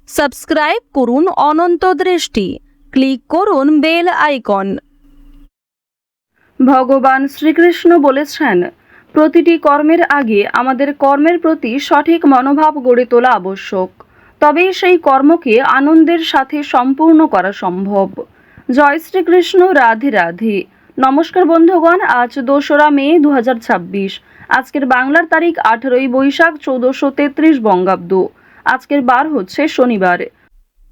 Subscribe করুন অনন্ত দৃষ্টি, click করুন বেল আইকন। ভগবান শ্রীকৃষ্ণ বলেছেন, প্রতিটি কর্মের আগে আমাদের কর্মের প্রতি সঠিক মনোভাব গড়ে তোলা আবশ্যক, তবেই সেই কর্মকে আনন্দের সাথে সম্পূর্ণ করা সম্ভব। জয় শ্রীকৃষ্ণ, রাধে রাধে। নমস্কার বন্ধুগণ, আজ 2রা মে 2026। আজকের বাংলার তারিখ 18ই বৈশাখ 1433 বঙ্গাব্দ। আজকের বার হচ্ছে শনিবার।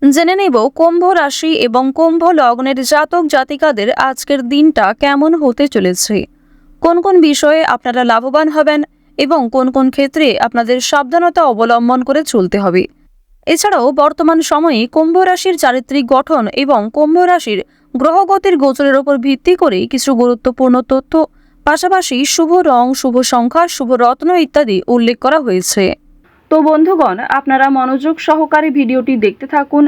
জেনে নেব কুম্ভ রাশি এবং কুম্ভ লগ্নের জাতক জাতিকাদের আজকের দিনটা কেমন হতে চলেছে, কোন কোন বিষয়ে আপনারা লাভবান হবেন এবং কোন কোন ক্ষেত্রে আপনাদের সাবধানতা অবলম্বন করে চলতে হবে। এছাড়াও বর্তমান সময়ে কুম্ভ রাশির চারিত্রিক গঠন এবং কুম্ভ রাশির গ্রহগতির গোচরের উপর ভিত্তি করে কিছু গুরুত্বপূর্ণ তথ্য, পাশাপাশি শুভ রং, শুভ সংখ্যা, শুভ রত্ন ইত্যাদি উল্লেখ করা হয়েছে। তো বন্ধুগণ, আপনারা মনোযোগ সহকারে ভিডিওটি দেখতে থাকুন।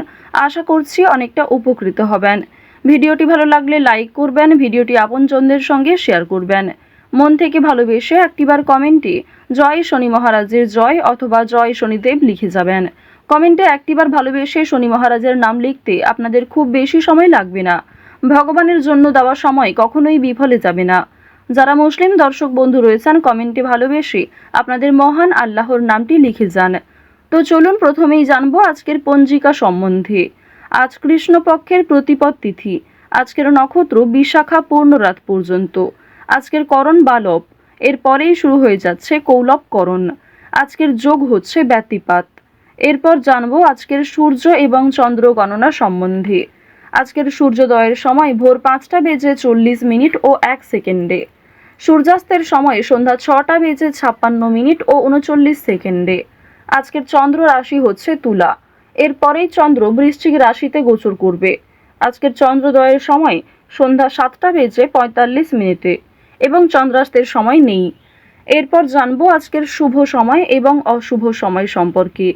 আশা করছি অনেকটা উপকৃত হবেন। ভিডিওটি ভালো লাগলে লাইক করবেন, ভিডিওটি আপনজনদের সঙ্গে শেয়ার করবেন। মন থেকে ভালোবেসে একটিবার কমেন্টে জয় শনি মহারাজের জয় অথবা জয় শনিদেব লিখে যাবেন। কমেন্টে একটিবার ভালোবেসে শনি মহারাজের নাম লিখতে আপনাদের খুব বেশি সময় লাগবে না। ভগবানের জন্য দেওয়া সময় কখনোই বিফলে যাবে না। যারা মুসলিম দর্শক বন্ধু রয়েছেন, কমেন্টে ভালোবেসে আপনাদের মহান আল্লাহর নামটি লিখে যান। তো চলুন প্রথমেই জানবো আজকের পঞ্জিকা সম্বন্ধে। আজ কৃষ্ণপক্ষের প্রতিপদ তিথি। আজকের নক্ষত্র বিশাখা পূর্ণ রাত পর্যন্ত। আজকের করণ বালব, এরপরেই শুরু হয়ে যাচ্ছে কৌলব করণ। আজকের যোগ হচ্ছে ব্যতিপাত। এরপর জানবো আজকের সূর্য এবং চন্দ্র গণনা সম্বন্ধে। আজকের সূর্যোদয়ের সময় ভোর 5টা বেজে 40 মিনিট ও 1 সেকেন্ডে। সূর্যাস্তের সময় সন্ধ্যা 6টা বেজে 56 মিনিট ও 39 সেকেন্ডে। আজকের চন্দ্র রাশি হচ্ছে তুলা। এরপরেই চন্দ্র বৃশ্চিক রাশিতে গোচর করবে। আজকের চন্দ্রোদয়ের সময় সন্ধ্যা 7টা বেজে 45 মিনিটে এবং চন্দ্রাস্তের সময় নেই। এরপর জানবো আজকের শুভ সময় এবং অশুভ সময় সম্পর্কে।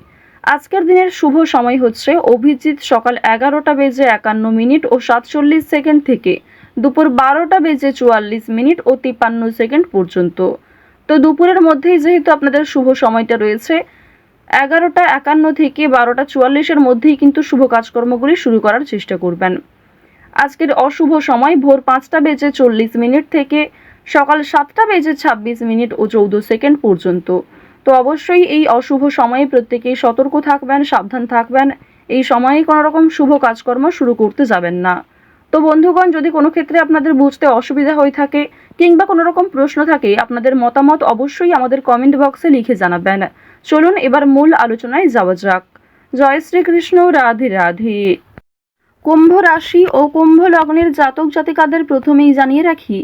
আজকের দিনের শুভ সময় হচ্ছে অভিজিৎ সকাল 11টা বেজে 51 মিনিট ও 47 সেকেন্ড থেকে দুপুর 12টা বেজে 44 মিনিট ও 53 সেকেন্ড পর্যন্ত। তো দুপুরের মধ্যেই যেহেতু আপনাদের শুভ সময়টা রয়েছে, 11টা 51 থেকে 12টা 44-এর মধ্যেই কিন্তু শুভ কাজকর্মগুলি শুরু করার চেষ্টা করবেন। আজকের অশুভ সময় ভোর 5টা বেজে 40 মিনিট থেকে সকাল 7টা বেজে 26 মিনিট ও 14 সেকেন্ড পর্যন্ত। তো অবশ্যই এই অশুভ সময়ে প্রত্যেকেই সতর্ক থাকবেন, সাবধান থাকবেন। এই সময়ে কোনো রকম শুভ কাজকর্ম শুরু করতে যাবেন না। তো বন্ধুগণ, যদি কোনো ক্ষেত্রে আপনাদের বুঝতে অসুবিধা হয়ে থাকে কিংবা কোনো রকম প্রশ্ন থাকে, আপনাদের মতামত অবশ্যই আমাদের কমেন্ট বক্সে লিখে জানাবেন। চলুন এবার মূল আলোচনায় যাওয়া যাক। জয় শ্রীকৃষ্ণ, রাধে রাধে। কুম্ভ রাশি ও কুম্ভ লগ্নের জাতক জাতিকাদের প্রথমেই জানিয়ে রাখি,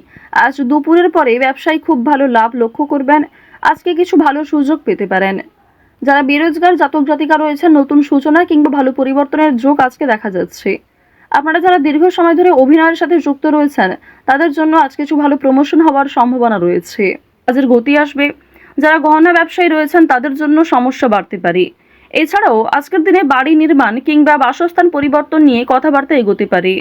আজ দুপুরের পরে ব্যবসায় খুব ভালো লাভ লক্ষ্য করবেন। আজকে কিছু ভালো সুযোগ পেতে পারেন। যারা বেরোজগার জাতক জাতিকা রয়েছেন, নতুন সূচনা কিংবা ভালো পরিবর্তনের যোগ আজকে দেখা যাচ্ছে। আপনারা যারা দীর্ঘ সময় ধরে অভিনয়ের সাথে যুক্ত রয়েছেন, তাদের জন্য আজ কিছু ভালো প্রমোশন হওয়ার সম্ভাবনা রয়েছে। কাজের গতি আসবে। যারা গহনা ব্যবসায়ী রয়েছেন, তাদের জন্য সমস্যা বাড়তে পারে। এছাড়াও আজকের দিনে বাড়ি নির্মাণ কিংবা বাসস্থান পরিবর্তন নিয়ে কথাবার্তা এগোতে পারে।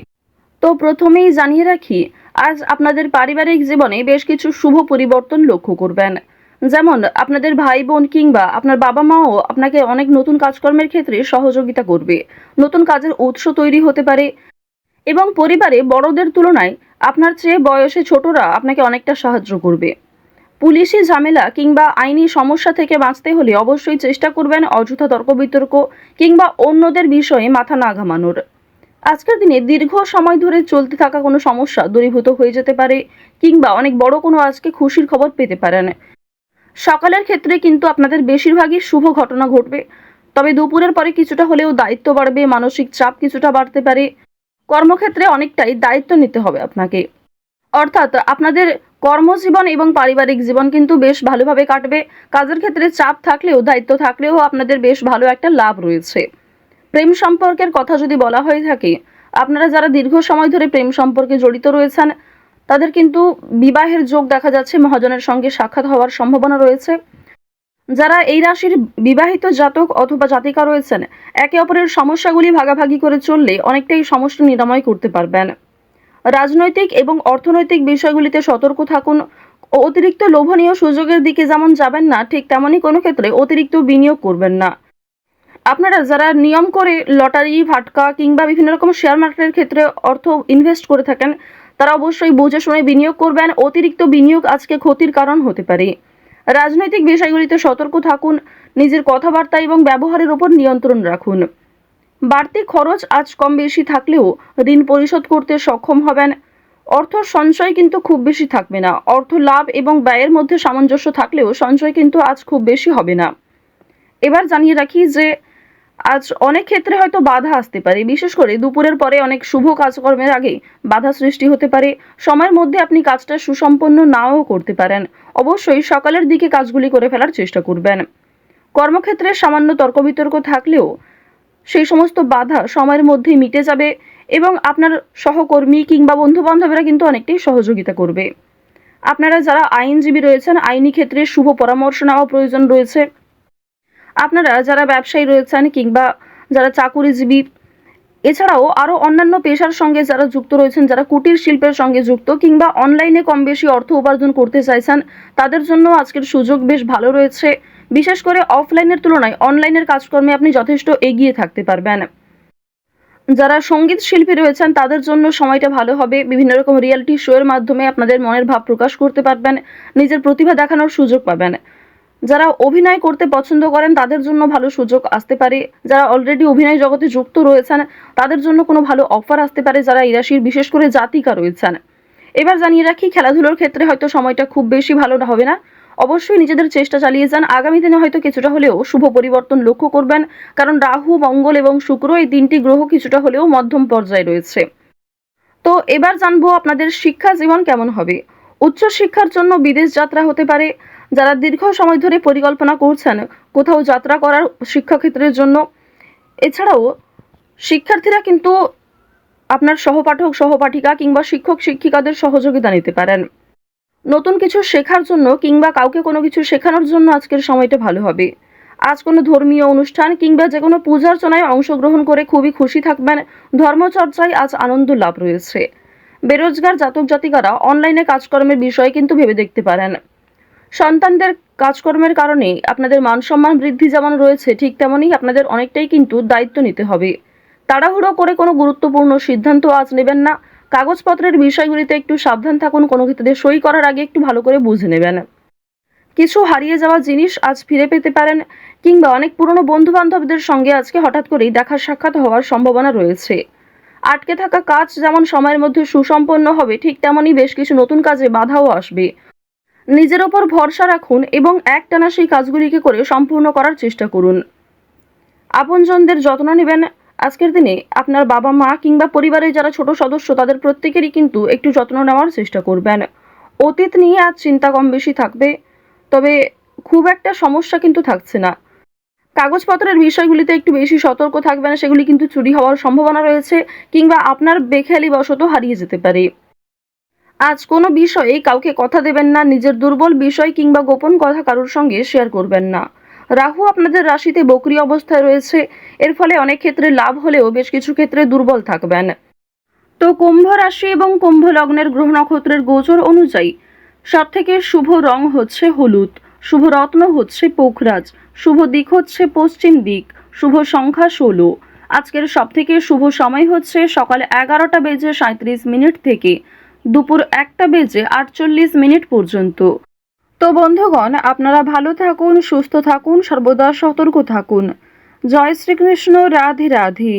তো প্রথমেই জানিয়ে রাখি, আজ আপনাদের পারিবারিক জীবনে বেশ কিছু শুভ পরিবর্তন লক্ষ্য করবেন। যেমন আপনাদের ভাই বোন কিংবা আপনার বাবা মাও আপনাকে অনেক নতুন কাজকর্মের ক্ষেত্রে সহযোগিতা করবে। নতুন কাজের উৎস তৈরি হতে পারে এবং পরিবারে বড়দের তুলনায় আপনার চেয়ে বয়সে ছোটরা আপনাকে অনেকটা সাহায্য করবে। পুলিশি ঝামেলা কিংবা আইনি সমস্যা থেকে বাঁচতে হলে অবশ্যই চেষ্টা করবেন অযথা তর্ক বিতর্ক কিংবা অন্যদের বিষয়ে মাথা না ঘামানোর। আজকের দিনে দীর্ঘ সময় ধরে চলতে থাকা কোনো সমস্যা দূরীভূত হয়ে যেতে পারে কিংবা অনেক বড় কোনো আজকে খুশির খবর পেতে পারেন। সকালের ক্ষেত্রে কিন্তু আপনাদের বেশিরভাগই শুভ ঘটনা ঘটবে, তবে দুপুরের পরে কিছুটা হলেও দায়িত্ব বাড়বে, মানসিক চাপ কিছুটা বাড়তে পারে। কর্মক্ষেত্রে অনেকটাই দায়িত্ব নিতে হবে আপনাকে। অর্থাৎ আপনাদের কর্মজীবন এবং পারিবারিক জীবন কিন্তু বেশ ভালোভাবে কাটবে। কাজের ক্ষেত্রে চাপ থাকলেও দায়িত্ব থাকলেও আপনাদের বেশ ভালো একটা লাভ রয়েছে। প্রেম সম্পর্কের কথা যদি বলা হয়ে থাকে, আপনারা যারা দীর্ঘ সময় ধরে প্রেম সম্পর্কে জড়িত রয়েছেন, তাদের কিন্তু বিবাহের যোগ দেখা যাচ্ছে, মহাজনের সঙ্গে সাক্ষাৎ হওয়ার সম্ভাবনা রয়েছে। যারা এই রাশির বিবাহিত জাতক অথবা জাতিকা রয়েছেন, একে অপরের সমস্যাগুলি ভাগাভাগি করে চললে অনেকটাই সমস্যা নিরাময় করতে পারবেন। রাজনৈতিক এবং অর্থনৈতিক বিষয়গুলিতে সতর্ক থাকুন। অতিরিক্ত লোভনীয় সুযোগের দিকে যেমন যাবেন না, ঠিক তেমনই কোনো ক্ষেত্রে অতিরিক্ত বিনিয়োগ করবেন না। আপনারা যারা নিয়ম করে লটারি, ফাটকা কিংবা বিভিন্ন রকম শেয়ার মার্কেটের ক্ষেত্রে অর্থ ইনভেস্ট করে থাকেন, তারা অবশ্যই বুঝে শুনে বিনিয়োগ করবেন। অতিরিক্ত বিনিয়োগ আজকে ক্ষতির কারণ হতে পারে। রাজনৈতিক বিষয়গুলিতে সতর্ক থাকুন। নিজের কথাবার্তা এবং ব্যবহারের উপর নিয়ন্ত্রণ রাখুন। বাড়তি খরচ আজ কম বেশি থাকলেও ঋণ পরিশোধ করতে সক্ষম হবেন। অর্থ সঞ্চয় কিন্তু খুব বেশি থাকবে না। অর্থ লাভ এবং ব্যয়ের মধ্যে সামঞ্জস্য থাকলেও সঞ্চয় কিন্তু আজ খুব বেশি হবে না। এবার জানিয়ে রাখি যে আজ অনেক ক্ষেত্রে হয়তো বাধা আসতে পারে। বিশেষ করে দুপুরের পরে অনেক শুভ কাজকর্মের আগে বাধা সৃষ্টি হতে পারে। সময়ের মধ্যে আপনি কাজটা সুসম্পন্ন নাও করতে পারেন। অবশ্যই সকালের দিকে কাজগুলি করে ফেলার চেষ্টা করবেন। কর্মক্ষেত্রে সামান্য তর্ক বিতর্ক থাকলেও সেই সমস্ত বাধা সময়ের মধ্যেই মিটে যাবে এবং আপনার সহকর্মী কিংবা বন্ধু বান্ধবেরা কিন্তু অনেকটাই সহযোগিতা করবে। আপনারা যারা আইনজীবী রয়েছেন, আইনি ক্ষেত্রে শুভ পরামর্শ নেওয়া প্রয়োজন রয়েছে। আপনারা যারা ব্যবসায়ী রয়েছেন কিংবা যারা চাকুরিজীবী, এছাড়াও আরও অন্যান্য পেশার সঙ্গে যারা যুক্ত রয়েছেন, যারা কুটির শিল্পের সঙ্গে যুক্ত কিংবা অনলাইনে কম বেশি অর্থ উপার্জন করতে চাইছেন, তাদের জন্য আজকের সুযোগ বেশ ভালো রয়েছে। বিশেষ করে অফলাইনের তুলনায় অনলাইনের কাজকর্মে আপনি যথেষ্ট এগিয়ে থাকতে পারবেন। যারা সঙ্গীত শিল্পী রয়েছেন তাদের জন্য সময়টা ভালো হবে। বিভিন্ন রকম রিয়েলিটি শো এর মাধ্যমে আপনাদের মনের ভাব প্রকাশ করতে পারবেন, নিজের প্রতিভা দেখানোর সুযোগ পাবেন। যারা অভিনয় করতে পছন্দ করেন তাদের জন্য ভালো সুযোগ আসতে পারে। যারা অলরেডি অভিনয় জগতে যুক্ত রয়েছেন তাদের জন্য কোনো ভালো অফার আসতে পারে, যারা এই রাশির বিশেষ করে জাতিকা রয়েছেন। এবার জানিয়ে রাখি, খেলাধুলোর ক্ষেত্রে হয়তো সময়টা খুব বেশি ভালো হবে না। অবশ্যই নিজেদের চেষ্টা চালিয়ে যান। আগামী দিনে হয়তো কিছুটা হলেও শুভ পরিবর্তন লক্ষ্য করবেন, কারণ রাহু, মঙ্গল এবং শুক্র এই তিনটি গ্রহ কিছুটা হলেও মধ্যম পর্যায়ে রয়েছে। তো এবার জানবো আপনাদের শিক্ষা জীবন কেমন হবে। উচ্চ শিক্ষার জন্য বিদেশ যাত্রা হতে পারে। যারা দীর্ঘ সময় ধরে পরিকল্পনা করছেন কোথাও যাত্রা করার শিক্ষাক্ষেত্রের জন্য, এছাড়াও শিক্ষার্থীরা কিন্তু আপনার সহপাঠক, সহপাঠিকা কিংবা শিক্ষক, শিক্ষিকাদের সহযোগিতা নিতে পারেন। নতুন কিছু শেখার জন্য কিংবা কাউকে কোনো কিছু শেখানোর জন্য আজকের সময়টা ভালো হবে। আজ কোনো ধর্মীয় অনুষ্ঠান কিংবা যে কোনো পূজার্চনায় অংশগ্রহণ করে খুবই খুশি থাকবেন। ধর্মচর্চায় আজ আনন্দ লাভ রয়েছে। বেরোজগার জাতক জাতিকারা অনলাইনে কাজকর্মের বিষয়ে কিন্তু ভেবে দেখতে পারেন। সন্তানদের কাজকর্মের কারণে আপনাদের মান সম্মান বৃদ্ধি যেমন রয়েছে, ঠিক তেমনই আপনাদের অনেকটাই কিন্তু দায়িত্ব নিতে হবে। তাড়াহুড়ো করে কোনো গুরুত্বপূর্ণ সিদ্ধান্ত আজ নেবেন না। কাগজপত্রের বিষয়গুলিতে একটু সাবধান থাকুন। কোনো ক্ষেত্রে সই করার আগে একটু ভালো করে বুঝে নেবেন। কিছু হারিয়ে যাওয়া জিনিস আজ ফিরে পেতে পারেন কিংবা অনেক পুরনো বন্ধু বান্ধবদের সঙ্গে আজকে হঠাৎ করেই দেখা সাক্ষাৎ হওয়ার সম্ভাবনা রয়েছে। আটকে থাকা কাজ যেমন সময়ের মধ্যে সুসম্পন্ন হবে, ঠিক তেমনই বেশ কিছু নতুন কাজে বাধাও আসবে। নিজের ওপর ভরসা রাখুন এবং একটানা সেই কাজগুলিকে করে সম্পূর্ণ করার চেষ্টা করুন। আপনজনদের যত্ন নেবেন। আজকের দিনে আপনার বাবা মা কিংবা পরিবারের যারা ছোট সদস্য তাদের প্রত্যেকেরই কিন্তু একটু যত্ন নেওয়ার চেষ্টা করবেন। অতীত নিয়ে আজ চিন্তা কম বেশি থাকবে, তবে খুব একটা সমস্যা কিন্তু থাকছে না। কাগজপত্রের বিষয়গুলিতে একটু বেশি সতর্ক থাকবেন, সেগুলি কিন্তু চুরি হওয়ার সম্ভাবনা রয়েছে কিংবা আপনার বেখেয়ালিবশত হারিয়ে যেতে পারে। আজ কোনো বিষয়ে কাউকে কথা দেবেন না। নিজের দুর্বল বিষয় কিংবা গোপন কথা কারোর সঙ্গে শেয়ার করবেন না। রাহু আপনাদের রাশিতে বক্রী অবস্থায় রয়েছে। এর ফলে অনেক ক্ষেত্রে লাভ হলেও বেশ কিছু ক্ষেত্রে দুর্বল থাকবেন। তো কুম্ভ রাশি এবং কুম্ভ লগ্নের গ্রহ নক্ষত্রের গোচর অনুযায়ী সবথেকে শুভ রং হচ্ছে হলুদ, শুভ রত্ন হচ্ছে পোখরাজ, শুভ দিক হচ্ছে পশ্চিম দিক, শুভ সংখ্যা 16। আজকের সবথেকে শুভ সময় হচ্ছে সকাল 11:37 থেকে দুপুর 1:48 পর্যন্ত। তো বন্ধুগণ, আপনারা ভালো থাকুন, সুস্থ থাকুন, সর্বদা সতর্ক থাকুন। জয় শ্রীকৃষ্ণ। রাধে রাধে।